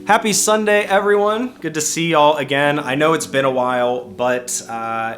Happy Sunday, everyone. Good to see y'all again. I know it's been a while, but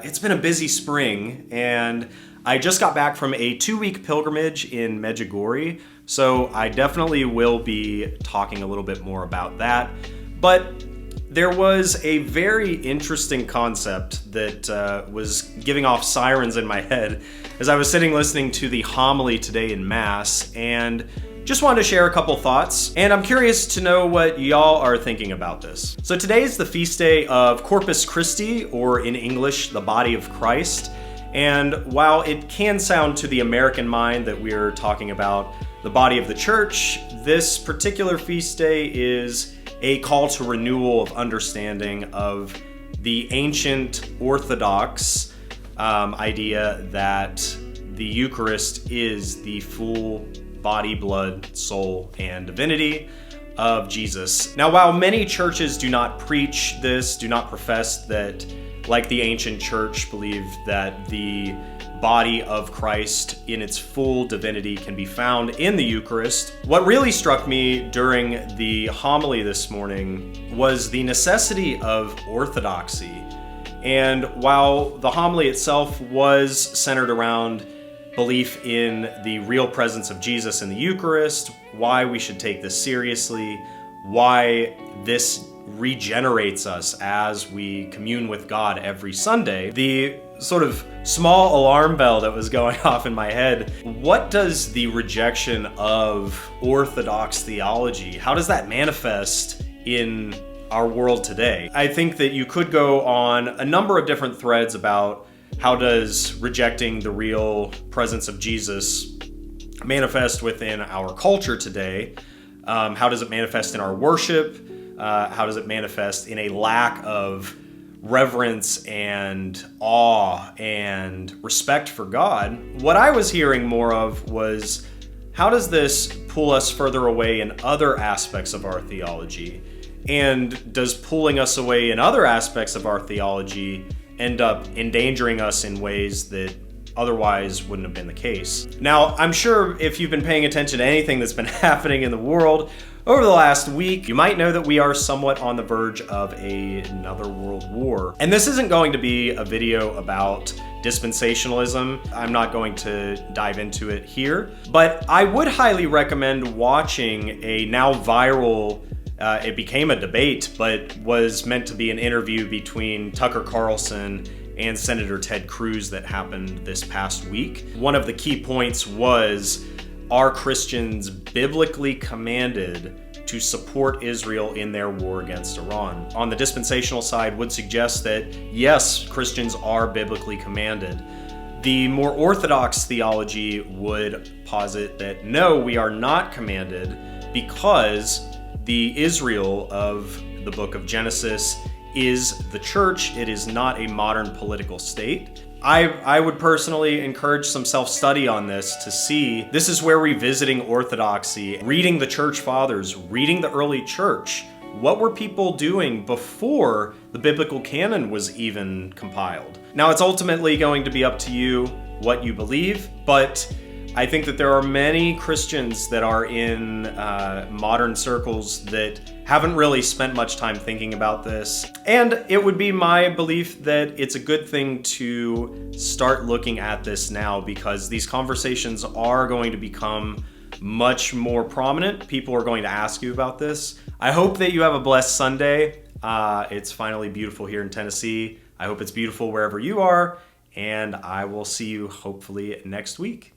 it's been a busy spring, and I just got back from a 2-week pilgrimage in Medjugorje, so I definitely will be talking a little bit more about that. But there was a very interesting concept that was giving off sirens in my head as I was sitting listening to the homily today in Mass, and just wanted to share a couple thoughts, and I'm curious to know what y'all are thinking about this. So today is the feast day of Corpus Christi, or in English, the body of Christ. And while it can sound to the American mind that we're talking about the body of the church, this particular feast day is a call to renewal of understanding of the ancient orthodox idea that the Eucharist is the full body, blood, soul, and divinity of Jesus. Now, while many churches do not preach this, do not profess that, like the ancient church, believe that the body of Christ in its full divinity can be found in the Eucharist, what really struck me during the homily this morning was the necessity of orthodoxy. And while the homily itself was centered around belief in the real presence of Jesus in the Eucharist, why we should take this seriously, why this regenerates us as we commune with God every Sunday, the sort of small alarm bell that was going off in my head, what does the rejection of orthodox theology, how does that manifest in our world today? I think that you could go on a number of different threads about how does rejecting the real presence of Jesus manifest within our culture today? How does it manifest in our worship? How does it manifest in a lack of reverence and awe and respect for God? What I was hearing more of was, how does this pull us further away in other aspects of our theology? And does pulling us away in other aspects of our theology end up endangering us in ways that otherwise wouldn't have been the case? Now, I'm sure if you've been paying attention to anything that's been happening in the world over the last week, you might know that we are somewhat on the verge of another world war. And this isn't going to be a video about dispensationalism. I'm not going to dive into it here, but I would highly recommend watching a now viral it became a debate, but was meant to be an interview between Tucker Carlson and Senator Ted Cruz that happened this past week. One of the key points was, are Christians biblically commanded to support Israel in their war against Iran? On the dispensational side would suggest that yes, Christians are biblically commanded. The more orthodox theology would posit that no, we are not commanded, because the Israel of the book of Genesis is the church. It is not a modern political state. I would personally encourage some self-study on this to see, this is where revisiting orthodoxy, reading the church fathers, reading the early church. What were people doing before the biblical canon was even compiled? Now, it's ultimately going to be up to you what you believe, but I think that there are many Christians that are in modern circles that haven't really spent much time thinking about this. And it would be my belief that it's a good thing to start looking at this now, because these conversations are going to become much more prominent. People are going to ask you about this. I hope that you have a blessed Sunday. It's finally beautiful here in Tennessee. I hope it's beautiful wherever you are, and I will see you hopefully next week.